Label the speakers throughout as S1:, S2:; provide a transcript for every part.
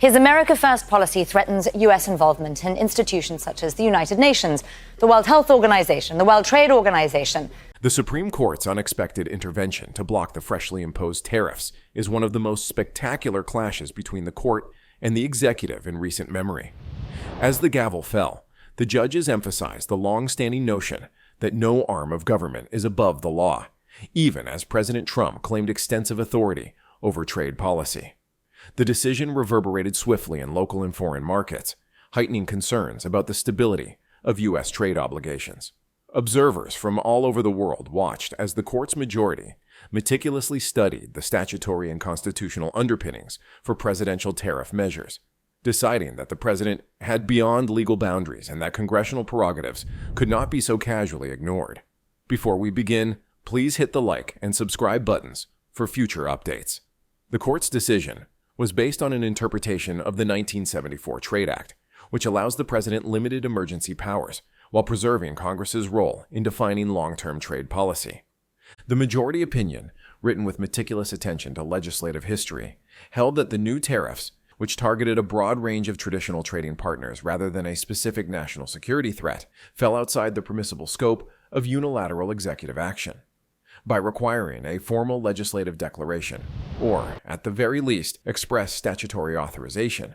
S1: His America First policy threatens U.S. involvement in institutions such as the United Nations, the World Health Organization, the World Trade Organization.
S2: The Supreme Court's unexpected intervention to block the freshly imposed tariffs is one of the most spectacular clashes between the court and the executive in recent memory. As the gavel fell, the judges emphasized the long-standing notion that no arm of government is above the law, even as President Trump claimed extensive authority over trade policy. The decision reverberated swiftly in local and foreign markets, heightening concerns about the stability of U.S. trade obligations. Observers from all over the world watched as the court's majority meticulously studied the statutory and constitutional underpinnings for presidential tariff measures, deciding that the president had beyond legal boundaries and that congressional prerogatives could not be so casually ignored. Before we begin, please hit the like and subscribe buttons for future updates. The court's decision was based on an interpretation of the 1974 Trade Act, which allows the president limited emergency powers while preserving Congress's role in defining long-term trade policy. The majority opinion, written with meticulous attention to legislative history, held that the new tariffs, which targeted a broad range of traditional trading partners rather than a specific national security threat, fell outside the permissible scope of unilateral executive action. By requiring a formal legislative declaration, or, at the very least, express statutory authorization,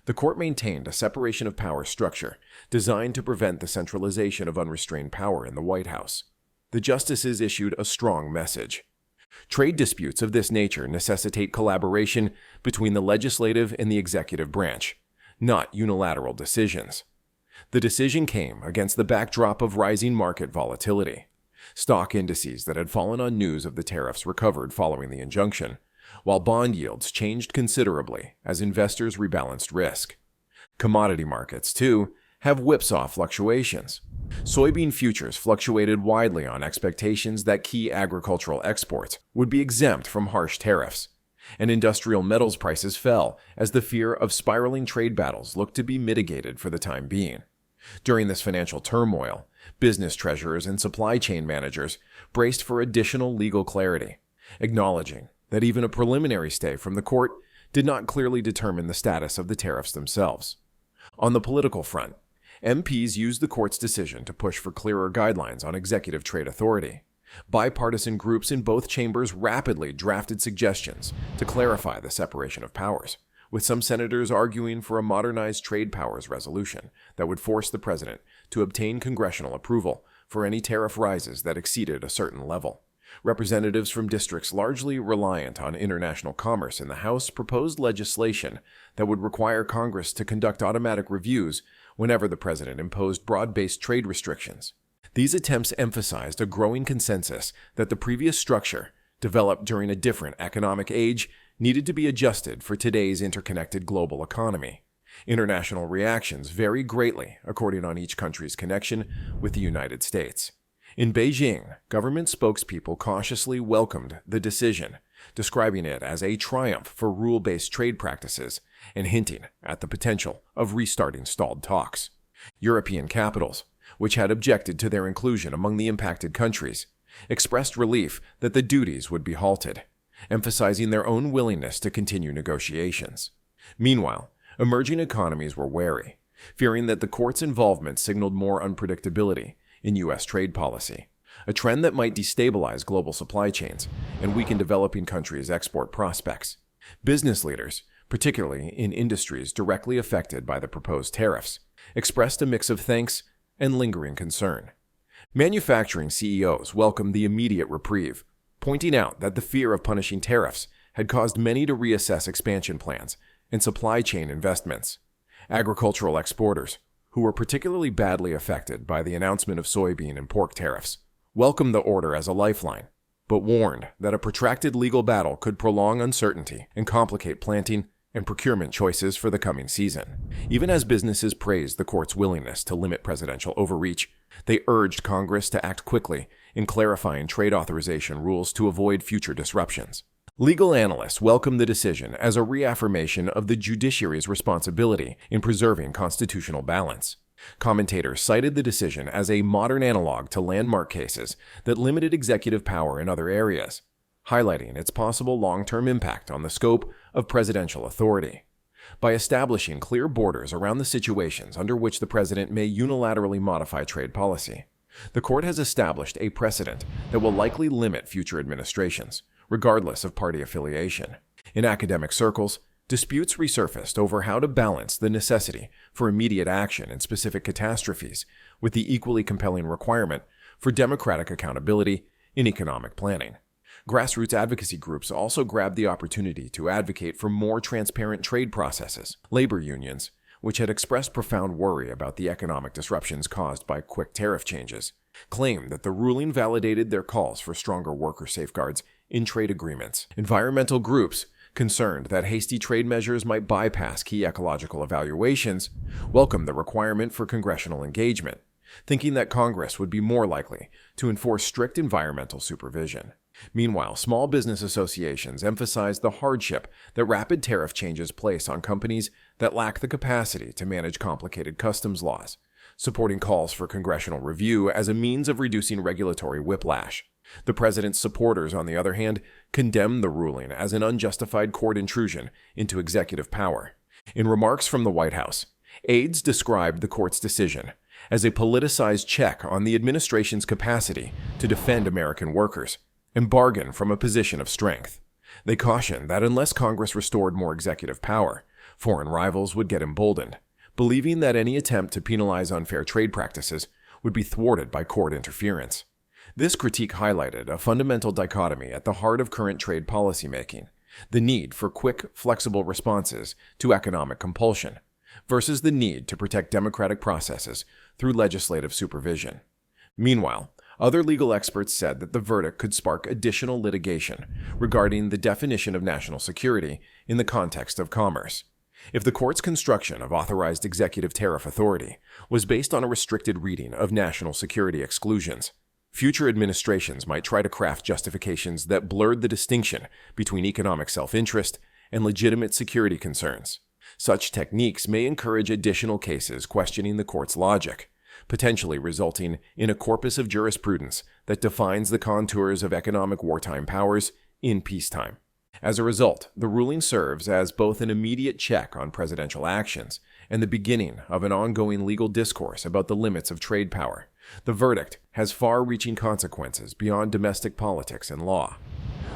S2: the court maintained a separation of power structure designed to prevent the centralization of unrestrained power in the White House. The justices issued a strong message. Trade disputes of this nature necessitate collaboration between the legislative and the executive branch, not unilateral decisions. The decision came against the backdrop of rising market volatility. Stock indices that had fallen on news of the tariffs recovered following the injunction, while bond yields changed considerably as investors rebalanced risk. Commodity markets, too, have whipsaw fluctuations. Soybean futures fluctuated widely on expectations that key agricultural exports would be exempt from harsh tariffs, and industrial metals prices fell as the fear of spiraling trade battles looked to be mitigated for the time being. During this financial turmoil, business treasurers and supply chain managers braced for additional legal clarity, acknowledging that even a preliminary stay from the court did not clearly determine the status of the tariffs themselves. On the political front, MPs used the court's decision to push for clearer guidelines on executive trade authority. Bipartisan groups in both chambers rapidly drafted suggestions to clarify the separation of powers, with some senators arguing for a modernized trade powers resolution that would force the president to obtain congressional approval for any tariff rises that exceeded a certain level. Representatives from districts largely reliant on international commerce in the House proposed legislation that would require Congress to conduct automatic reviews whenever the president imposed broad-based trade restrictions. These attempts emphasized a growing consensus that the previous structure, developed during a different economic age, needed to be adjusted for today's interconnected global economy. International reactions vary greatly according on each country's connection with the United States. In Beijing, government spokespeople cautiously welcomed the decision, describing it as a triumph for rule-based trade practices and hinting at the potential of restarting stalled talks. European capitals, which had objected to their inclusion among the impacted countries, expressed relief that the duties would be halted, emphasizing their own willingness to continue negotiations. Meanwhile, emerging economies were wary, fearing that the court's involvement signaled more unpredictability in U.S. trade policy, a trend that might destabilize global supply chains and weaken developing countries' export prospects. Business leaders, particularly in industries directly affected by the proposed tariffs, expressed a mix of thanks and lingering concern. Manufacturing CEOs welcomed the immediate reprieve, pointing out that the fear of punishing tariffs had caused many to reassess expansion plans and supply chain investments. Agricultural exporters, who were particularly badly affected by the announcement of soybean and pork tariffs, welcomed the order as a lifeline, but warned that a protracted legal battle could prolong uncertainty and complicate planting and procurement choices for the coming season. Even as businesses praised the court's willingness to limit presidential overreach, they urged Congress to act quickly in clarifying trade authorization rules to avoid future disruptions. Legal analysts welcomed the decision as a reaffirmation of the judiciary's responsibility in preserving constitutional balance. Commentators cited the decision as a modern analog to landmark cases that limited executive power in other areas, highlighting its possible long-term impact on the scope of presidential authority. By establishing clear borders around the situations under which the president may unilaterally modify trade policy, the court has established a precedent that will likely limit future administrations, regardless of party affiliation. In academic circles, disputes resurfaced over how to balance the necessity for immediate action in specific catastrophes with the equally compelling requirement for democratic accountability in economic planning. Grassroots advocacy groups also grabbed the opportunity to advocate for more transparent trade processes. Labor unions, which had expressed profound worry about the economic disruptions caused by quick tariff changes, claimed that the ruling validated their calls for stronger worker safeguards in trade agreements. Environmental groups, concerned that hasty trade measures might bypass key ecological evaluations, welcomed the requirement for congressional engagement, thinking that Congress would be more likely to enforce strict environmental supervision. Meanwhile, small business associations emphasized the hardship that rapid tariff changes place on companies that lack the capacity to manage complicated customs laws, supporting calls for congressional review as a means of reducing regulatory whiplash. The president's supporters, on the other hand, condemned the ruling as an unjustified court intrusion into executive power. In remarks from the White House, aides described the court's decision as a politicized check on the administration's capacity to defend American workers and bargain from a position of strength. They cautioned that unless Congress restored more executive power, foreign rivals would get emboldened, believing that any attempt to penalize unfair trade practices would be thwarted by court interference. This critique highlighted a fundamental dichotomy at the heart of current trade policymaking: the need for quick, flexible responses to economic compulsion versus the need to protect democratic processes through legislative supervision. Meanwhile, other legal experts said that the verdict could spark additional litigation regarding the definition of national security in the context of commerce. If the court's construction of authorized executive tariff authority was based on a restricted reading of national security exclusions, future administrations might try to craft justifications that blurred the distinction between economic self-interest and legitimate security concerns. Such techniques may encourage additional cases questioning the court's logic, potentially resulting in a corpus of jurisprudence that defines the contours of economic wartime powers in peacetime. As a result, the ruling serves as both an immediate check on presidential actions and the beginning of an ongoing legal discourse about the limits of trade power. The verdict has far-reaching consequences beyond domestic politics and law.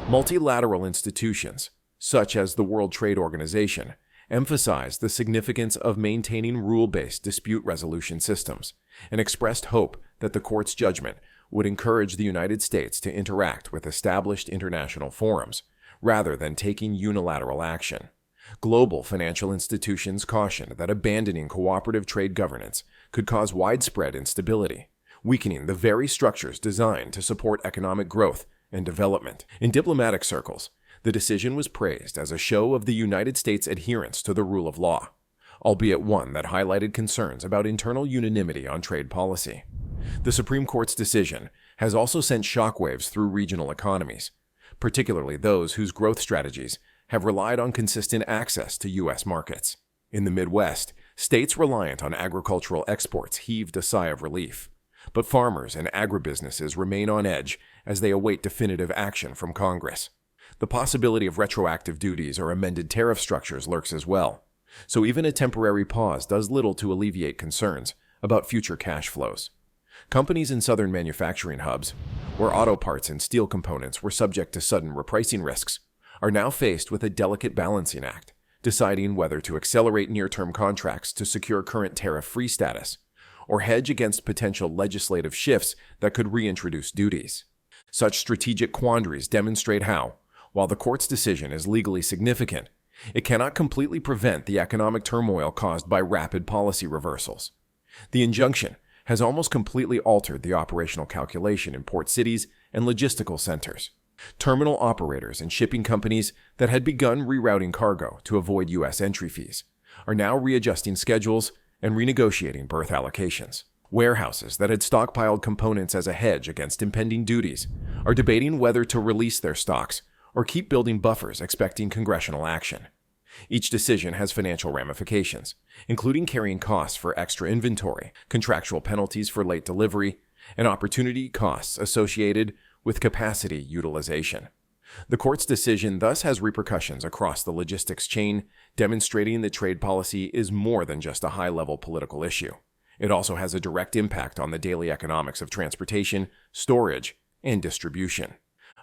S2: Multilateral institutions, such as the World Trade Organization, emphasized the significance of maintaining rule-based dispute resolution systems and expressed hope that the court's judgment would encourage the United States to interact with established international forums rather than taking unilateral action. Global financial institutions cautioned that abandoning cooperative trade governance could cause widespread instability, weakening the very structures designed to support economic growth and development. In diplomatic circles, the decision was praised as a show of the United States' adherence to the rule of law, albeit one that highlighted concerns about internal unanimity on trade policy. The Supreme Court's decision has also sent shockwaves through regional economies, particularly those whose growth strategies have relied on consistent access to U.S. markets. In the Midwest, states reliant on agricultural exports heaved a sigh of relief, but farmers and agribusinesses remain on edge as they await definitive action from Congress. The possibility of retroactive duties or amended tariff structures lurks as well, so even a temporary pause does little to alleviate concerns about future cash flows. Companies in southern manufacturing hubs, where auto parts and steel components were subject to sudden repricing risks, are now faced with a delicate balancing act, deciding whether to accelerate near-term contracts to secure current tariff-free status, or hedge against potential legislative shifts that could reintroduce duties. Such strategic quandaries demonstrate how, while the court's decision is legally significant, it cannot completely prevent the economic turmoil caused by rapid policy reversals. The injunction has almost completely altered the operational calculation in port cities and logistical centers. Terminal operators and shipping companies that had begun rerouting cargo to avoid U.S. entry fees are now readjusting schedules and renegotiating berth allocations. Warehouses that had stockpiled components as a hedge against impending duties are debating whether to release their stocks or keep building buffers expecting congressional action. Each decision has financial ramifications, including carrying costs for extra inventory, contractual penalties for late delivery, and opportunity costs associated with capacity utilization. The court's decision thus has repercussions across the logistics chain, demonstrating that trade policy is more than just a high-level political issue. It also has a direct impact on the daily economics of transportation, storage, and distribution.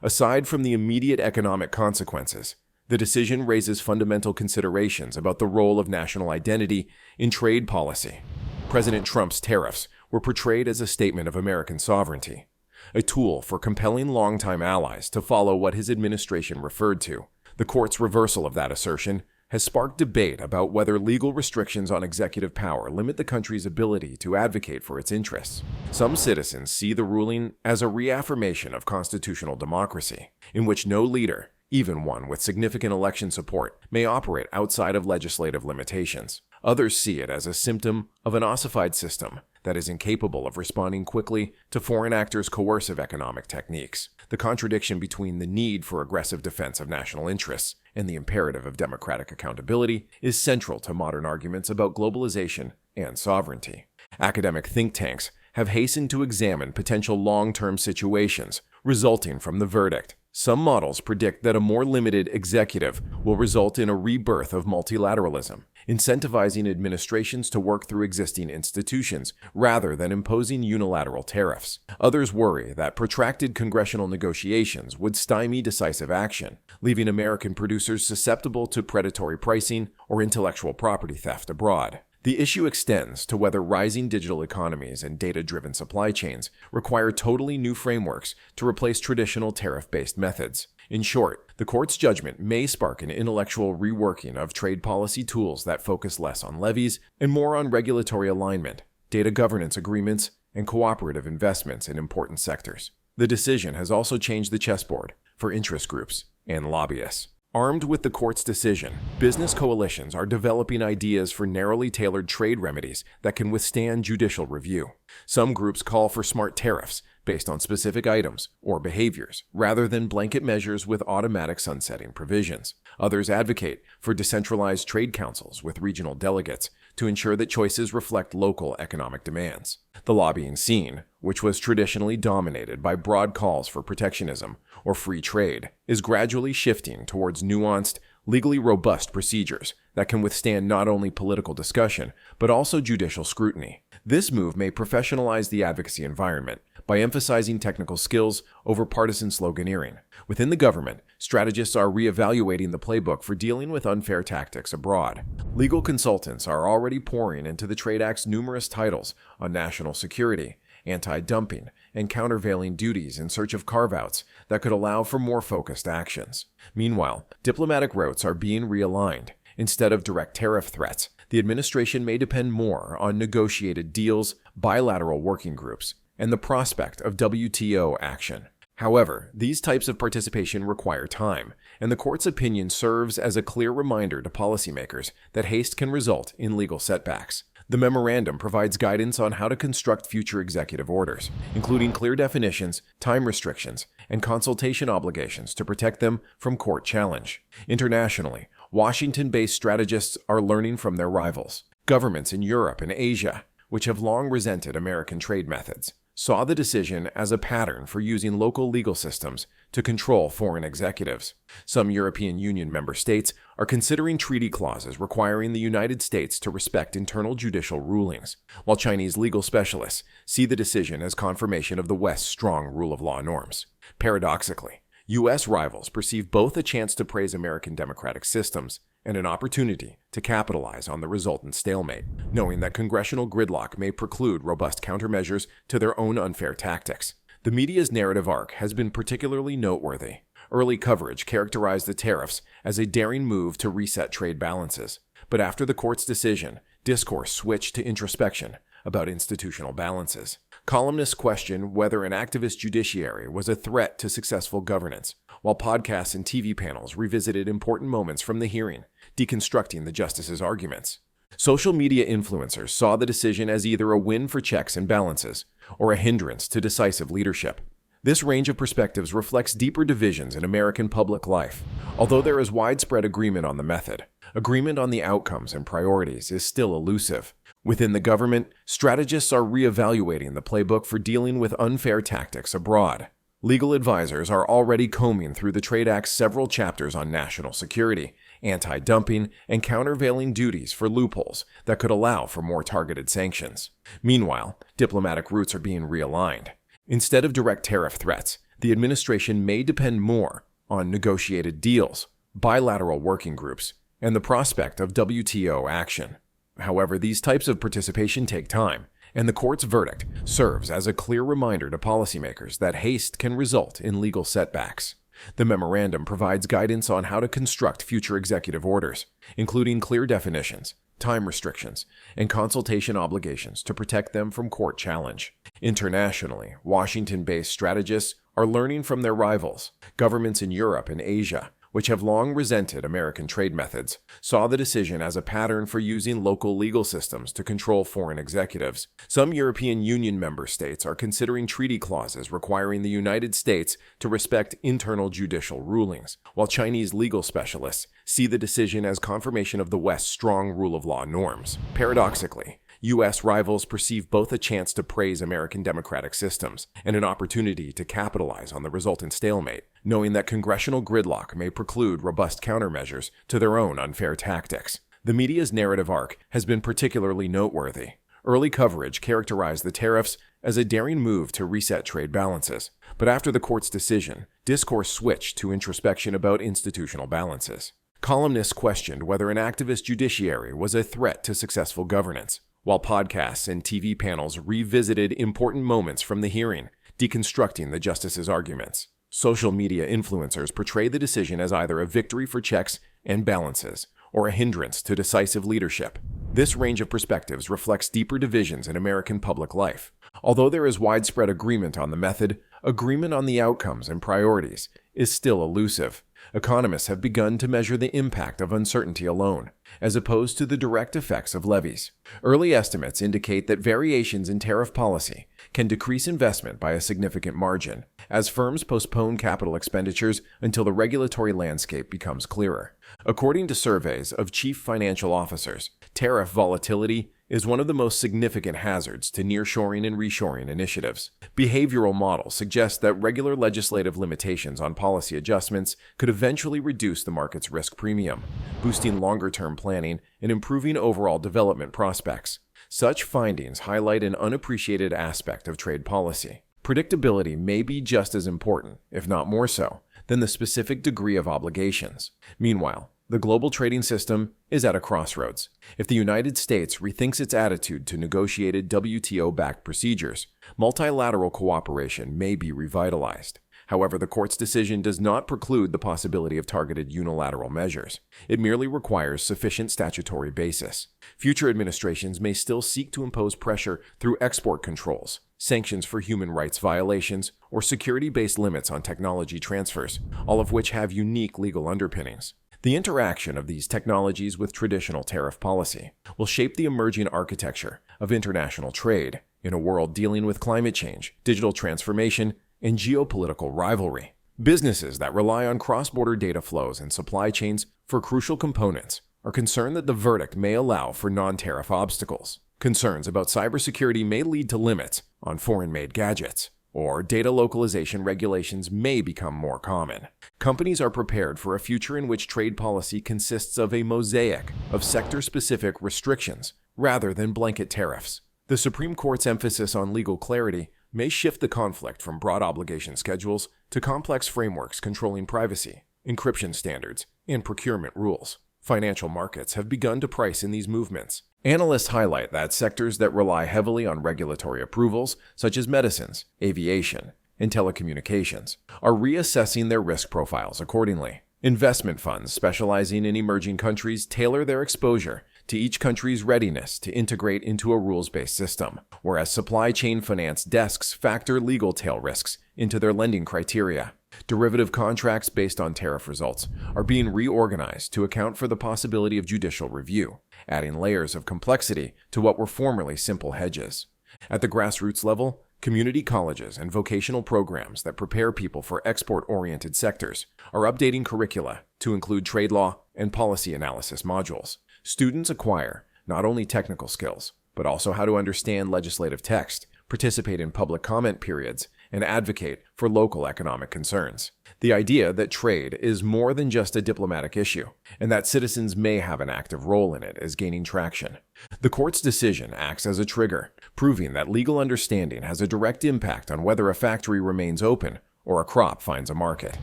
S2: Aside from the immediate economic consequences, the decision raises fundamental considerations about the role of national identity in trade policy. President Trump's tariffs were portrayed as a statement of American sovereignty, a tool for compelling longtime allies to follow what his administration referred to. The court's reversal of that assertion has sparked debate about whether legal restrictions on executive power limit the country's ability to advocate for its interests. Some citizens see the ruling as a reaffirmation of constitutional democracy, in which no leader, even one with significant election support, may operate outside of legislative limitations. Others see it as a symptom of an ossified system that is incapable of responding quickly to foreign actors' coercive economic techniques. The contradiction between the need for aggressive defense of national interests and the imperative of democratic accountability is central to modern arguments about globalization and sovereignty. Academic think tanks have hastened to examine potential long-term situations resulting from the verdict. Some models predict that a more limited executive will result in a rebirth of multilateralism, incentivizing administrations to work through existing institutions rather than imposing unilateral tariffs. Others worry that protracted congressional negotiations would stymie decisive action, leaving American producers susceptible to predatory pricing or intellectual property theft abroad. The issue extends to whether rising digital economies and data-driven supply chains require totally new frameworks to replace traditional tariff-based methods. In short, the court's judgment may spark an intellectual reworking of trade policy tools that focus less on levies and more on regulatory alignment, data governance agreements, and cooperative investments in important sectors. The decision has also changed the chessboard for interest groups and lobbyists. Armed with the court's decision, business coalitions are developing ideas for narrowly tailored trade remedies that can withstand judicial review. Some groups call for smart tariffs based on specific items or behaviors, rather than blanket measures with automatic sunsetting provisions. Others advocate for decentralized trade councils with regional delegates to ensure that choices reflect local economic demands. The lobbying scene, which was traditionally dominated by broad calls for protectionism or free trade, is gradually shifting towards nuanced, legally robust procedures that can withstand not only political discussion, but also judicial scrutiny. This move may professionalize the advocacy environment by emphasizing technical skills over partisan sloganeering. Within the government, strategists are reevaluating the playbook for dealing with unfair tactics abroad. Legal consultants are already pouring into the Trade Act's numerous titles on national security, anti-dumping, and countervailing duties in search of carve-outs that could allow for more focused actions. Meanwhile, diplomatic routes are being realigned. Instead of direct tariff threats, the administration may depend more on negotiated deals, bilateral working groups, and the prospect of WTO action. However, these types of participation require time, and the court's opinion serves as a clear reminder to policymakers that haste can result in legal setbacks. The memorandum provides guidance on how to construct future executive orders, including clear definitions, time restrictions, and consultation obligations to protect them from court challenge. Internationally, Washington-based strategists are learning from their rivals. Governments in Europe and Asia, which have long resented American trade methods, saw the decision as a pattern for using local legal systems to control foreign executives. Some European Union member states are considering treaty clauses requiring the United States to respect internal judicial rulings, while Chinese legal specialists see the decision as confirmation of the West's strong rule of law norms. Paradoxically, U.S. rivals perceive both a chance to praise American democratic systems and an opportunity to capitalize on the resultant stalemate, knowing that congressional gridlock may preclude robust countermeasures to their own unfair tactics. The media's narrative arc has been particularly noteworthy. Early coverage characterized the tariffs as a daring move to reset trade balances, but after the court's decision, discourse switched to introspection about institutional balances. Columnists questioned whether an activist judiciary was a threat to successful governance, while podcasts and TV panels revisited important moments from the hearing, deconstructing the justices' arguments. Social media influencers saw the decision as either a win for checks and balances or a hindrance to decisive leadership. This range of perspectives reflects deeper divisions in American public life. Although there is widespread agreement on the method, agreement on the outcomes and priorities is still elusive. Within the government, strategists are reevaluating the playbook for dealing with unfair tactics abroad. Legal advisors are already combing through the Trade Act's several chapters on national security, anti-dumping, and countervailing duties for loopholes that could allow for more targeted sanctions. Meanwhile, diplomatic routes are being realigned. Instead of direct tariff threats, the administration may depend more on negotiated deals, bilateral working groups, and the prospect of WTO action. However, these types of participation take time, and the court's verdict serves as a clear reminder to policymakers that haste can result in legal setbacks. The memorandum provides guidance on how to construct future executive orders, including clear definitions, time restrictions, and consultation obligations to protect them from court challenge. Internationally, Washington-based strategists are learning from their rivals. Governments in Europe and Asia, which have long resented American trade methods, saw the decision as a pattern for using local legal systems to control foreign executives. Some European Union member states are considering treaty clauses requiring the United States to respect internal judicial rulings, while Chinese legal specialists see the decision as confirmation of the West's strong rule of law norms. Paradoxically, U.S. rivals perceive both a chance to praise American democratic systems and an opportunity to capitalize on the resultant stalemate, knowing that congressional gridlock may preclude robust countermeasures to their own unfair tactics. The media's narrative arc has been particularly noteworthy. Early coverage characterized the tariffs as a daring move to reset trade balances, but after the court's decision, discourse switched to introspection about institutional balances. Columnists questioned whether an activist judiciary was a threat to successful governance, while podcasts and TV panels revisited important moments from the hearing, deconstructing the justice's arguments. Social media influencers portray the decision as either a victory for checks and balances or a hindrance to decisive leadership. This range of perspectives reflects deeper divisions in American public life. Although there is widespread agreement on the method, agreement on the outcomes and priorities is still elusive. Economists have begun to measure the impact of uncertainty alone, as opposed to the direct effects of levies. Early estimates indicate that variations in tariff policy can decrease investment by a significant margin, as firms postpone capital expenditures until the regulatory landscape becomes clearer. According to surveys of chief financial officers, tariff volatility is one of the most significant hazards to nearshoring and reshoring initiatives. Behavioral models suggest that regular legislative limitations on policy adjustments could eventually reduce the market's risk premium, boosting longer-term planning and improving overall development prospects. Such findings highlight an unappreciated aspect of trade policy. Predictability may be just as important, if not more so, than the specific degree of obligations. Meanwhile, the global trading system is at a crossroads. If the United States rethinks its attitude to negotiated WTO-backed procedures, multilateral cooperation may be revitalized. However, the court's decision does not preclude the possibility of targeted unilateral measures. It merely requires sufficient statutory basis. Future administrations may still seek to impose pressure through export controls, sanctions for human rights violations, or security-based limits on technology transfers, all of which have unique legal underpinnings. The interaction of these technologies with traditional tariff policy will shape the emerging architecture of international trade in a world dealing with climate change, digital transformation, and geopolitical rivalry. Businesses that rely on cross-border data flows and supply chains for crucial components are concerned that the verdict may allow for non-tariff obstacles. Concerns about cybersecurity may lead to limits on foreign-made gadgets, or data localization regulations may become more common. Companies are prepared for a future in which trade policy consists of a mosaic of sector-specific restrictions rather than blanket tariffs. The Supreme Court's emphasis on legal clarity may shift the conflict from broad obligation schedules to complex frameworks controlling privacy, encryption standards, and procurement rules. Financial markets have begun to price in these movements. Analysts highlight that sectors that rely heavily on regulatory approvals, such as medicines, aviation, and telecommunications, are reassessing their risk profiles accordingly. Investment funds specializing in emerging countries tailor their exposure to each country's readiness to integrate into a rules-based system, whereas supply chain finance desks factor legal tail risks into their lending criteria. Derivative contracts based on tariff results are being reorganized to account for the possibility of judicial review, adding layers of complexity to what were formerly simple hedges. At the grassroots level, community colleges and vocational programs that prepare people for export-oriented sectors are updating curricula to include trade law and policy analysis modules. Students acquire not only technical skills, but also how to understand legislative text, participate in public comment periods, and advocate for local economic concerns. The idea that trade is more than just a diplomatic issue, and that citizens may have an active role in it, is gaining traction. The court's decision acts as a trigger, proving that legal understanding has a direct impact on whether a factory remains open or a crop finds a market.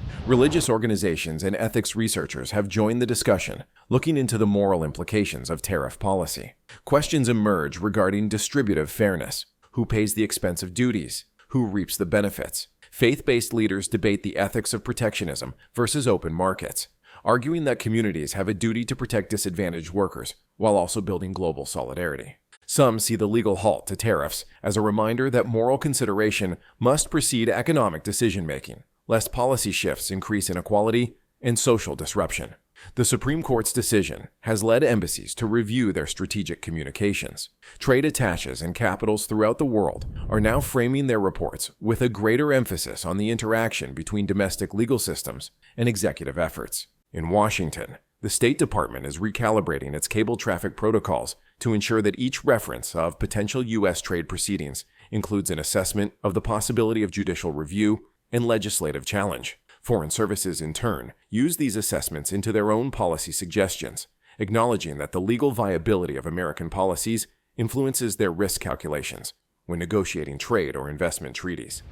S2: Religious organizations and ethics researchers have joined the discussion, looking into the moral implications of tariff policy. Questions emerge regarding distributive fairness. Who pays the expense of duties? Who reaps the benefits? Faith-based leaders debate the ethics of protectionism versus open markets, arguing that communities have a duty to protect disadvantaged workers while also building global solidarity. Some see the legal halt to tariffs as a reminder that moral consideration must precede economic decision-making, lest policy shifts increase inequality and social disruption. The Supreme Court's decision has led embassies to review their strategic communications. Trade attaches and capitals throughout the world are now framing their reports with a greater emphasis on the interaction between domestic legal systems and executive efforts. In Washington, the State Department is recalibrating its cable traffic protocols to ensure that each reference of potential U.S. trade proceedings includes an assessment of the possibility of judicial review and legislative challenge. Foreign services, in turn, use these assessments into their own policy suggestions, acknowledging that the legal viability of American policies influences their risk calculations when negotiating trade or investment treaties.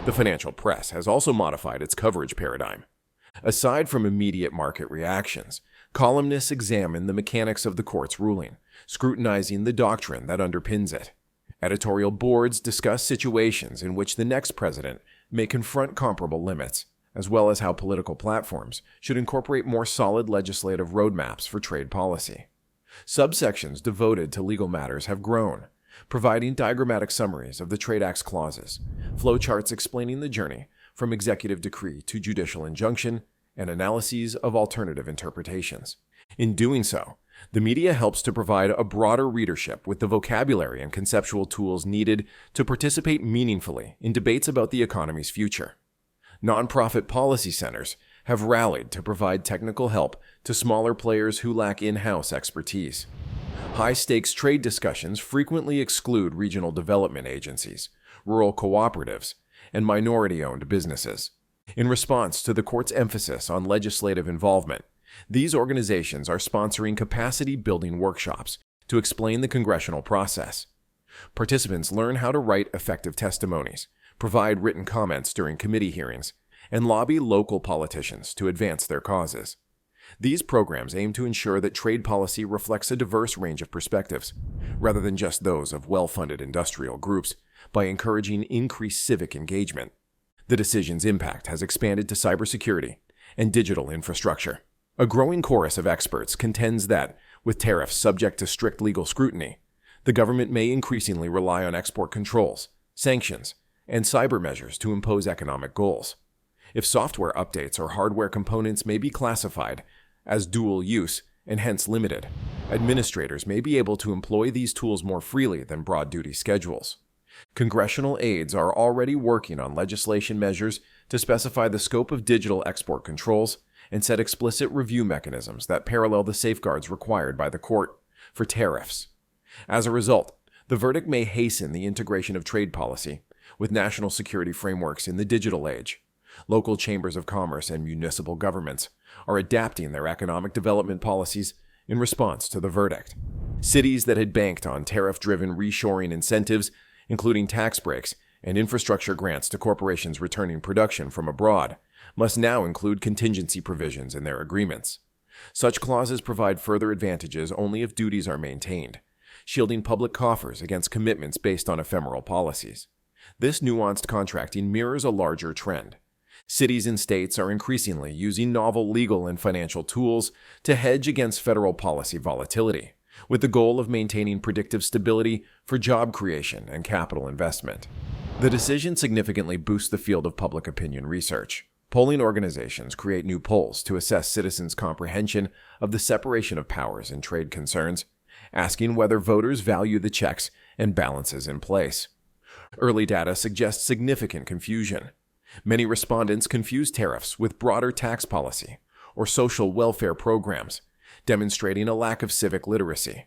S2: The financial press has also modified its coverage paradigm. Aside from immediate market reactions, columnists examine the mechanics of the court's ruling, scrutinizing the doctrine that underpins it. Editorial boards discuss situations in which the next president may confront comparable limits, as well as how political platforms should incorporate more solid legislative roadmaps for trade policy. Subsections devoted to legal matters have grown, providing diagrammatic summaries of the Trade Act's clauses, flowcharts explaining the journey from executive decree to judicial injunction, and analyses of alternative interpretations. In doing so, the media helps to provide a broader readership with the vocabulary and conceptual tools needed to participate meaningfully in debates about the economy's future. Nonprofit policy centers have rallied to provide technical help to smaller players who lack in-house expertise. High-stakes trade discussions frequently exclude regional development agencies, rural cooperatives, and minority-owned businesses. In response to the court's emphasis on legislative involvement, these organizations are sponsoring capacity-building workshops to explain the congressional process. Participants learn how to write effective testimonies, provide written comments during committee hearings, and lobby local politicians to advance their causes. These programs aim to ensure that trade policy reflects a diverse range of perspectives, rather than just those of well-funded industrial groups, by encouraging increased civic engagement. The decision's impact has expanded to cybersecurity and digital infrastructure. A growing chorus of experts contends that, with tariffs subject to strict legal scrutiny, the government may increasingly rely on export controls, sanctions, and cyber measures to impose economic goals. If software updates or hardware components may be classified as dual use and hence limited, administrators may be able to employ these tools more freely than broad duty schedules. Congressional aides are already working on legislation measures to specify the scope of digital export controls and set explicit review mechanisms that parallel the safeguards required by the court for tariffs. As a result, the verdict may hasten the integration of trade policy with national security frameworks in the digital age. Local chambers of commerce and municipal governments are adapting their economic development policies in response to the verdict. Cities that had banked on tariff-driven reshoring incentives, including tax breaks and infrastructure grants to corporations returning production from abroad, must now include contingency provisions in their agreements. Such clauses provide further advantages only if duties are maintained, shielding public coffers against commitments based on ephemeral policies. This nuanced contracting mirrors a larger trend. Cities and states are increasingly using novel legal and financial tools to hedge against federal policy volatility, with the goal of maintaining predictive stability for job creation and capital investment. The decision significantly boosts the field of public opinion research. Polling organizations create new polls to assess citizens' comprehension of the separation of powers in trade concerns, asking whether voters value the checks and balances in place. Early data suggests significant confusion. Many respondents confuse tariffs with broader tax policy or social welfare programs, demonstrating a lack of civic literacy.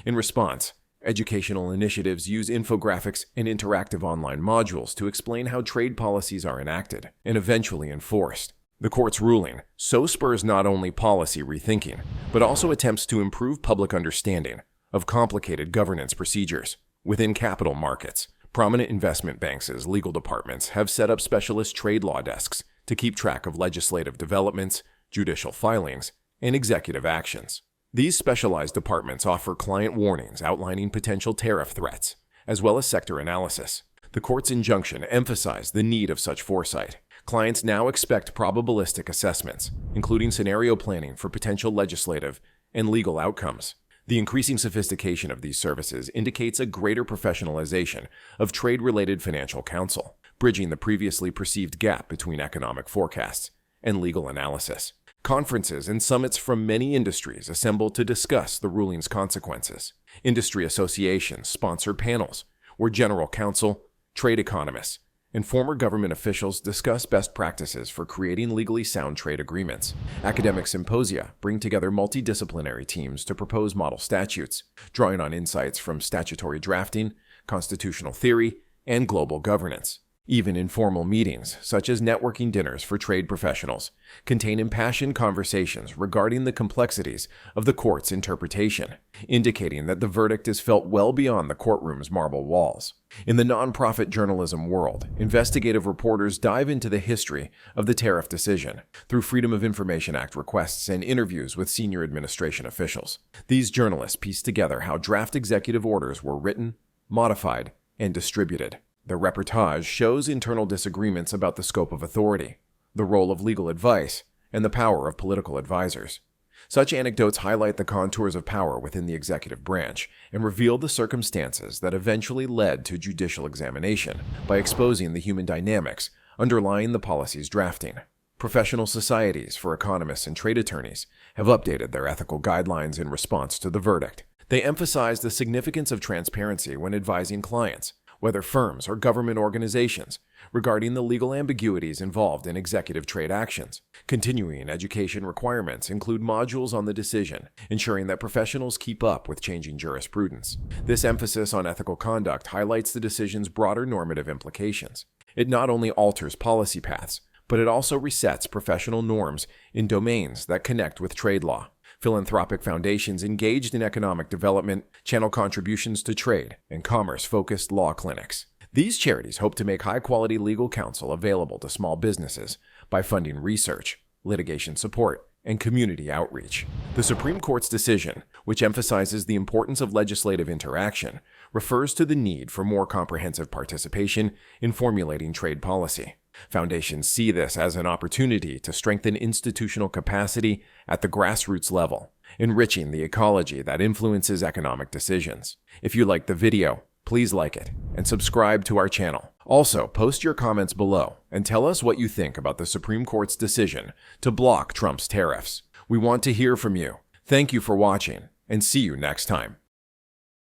S2: In response, Educational initiatives use infographics and interactive online modules to explain how trade policies are enacted and eventually enforced. The court's ruling so spurs not only policy rethinking, but also attempts to improve public understanding of complicated governance procedures. Within capital markets, prominent investment banks' legal departments have set up specialist trade law desks to keep track of legislative developments, judicial filings, and executive actions. These specialized departments offer client warnings outlining potential tariff threats, as well as sector analysis. The court's injunction emphasized the need of such foresight. Clients now expect probabilistic assessments, including scenario planning for potential legislative and legal outcomes. The increasing sophistication of these services indicates a greater professionalization of trade-related financial counsel, bridging the previously perceived gap between economic forecasts and legal analysis. Conferences and summits from many industries assemble to discuss the ruling's consequences. Industry associations sponsor panels where general counsel, trade economists, and former government officials discuss best practices for creating legally sound trade agreements. Academic symposia bring together multidisciplinary teams to propose model statutes, drawing on insights from statutory drafting, constitutional theory, and global governance. Even informal meetings, such as networking dinners for trade professionals, contain impassioned conversations regarding the complexities of the court's interpretation, indicating that the verdict is felt well beyond the courtroom's marble walls. In the nonprofit journalism world, investigative reporters dive into the history of the tariff decision through Freedom of Information Act requests and interviews with senior administration officials. These journalists piece together how draft executive orders were written, modified, and distributed. The reportage shows internal disagreements about the scope of authority, the role of legal advice, and the power of political advisors. Such anecdotes highlight the contours of power within the executive branch and reveal the circumstances that eventually led to judicial examination by exposing the human dynamics underlying the policy's drafting. Professional societies for economists and trade attorneys have updated their ethical guidelines in response to the verdict. They emphasize the significance of transparency when advising clients, whether firms or government organizations, regarding the legal ambiguities involved in executive trade actions. Continuing education requirements include modules on the decision, ensuring that professionals keep up with changing jurisprudence. This emphasis on ethical conduct highlights the decision's broader normative implications. It not only alters policy paths, but it also resets professional norms in domains that connect with trade law. Philanthropic foundations engaged in economic development channel contributions to trade and commerce-focused law clinics. These charities hope to make high-quality legal counsel available to small businesses by funding research, litigation support, and community outreach. The Supreme Court's decision, which emphasizes the importance of legislative interaction, refers to the need for more comprehensive participation in formulating trade policy. Foundations see this as an opportunity to strengthen institutional capacity at the grassroots level, enriching the ecology that influences economic decisions. If you liked the video, please like it and subscribe to our channel. Also, post your comments below and tell us what you think about the Supreme Court's decision to block Trump's tariffs. We want to hear from you. Thank you for watching, and see you next time.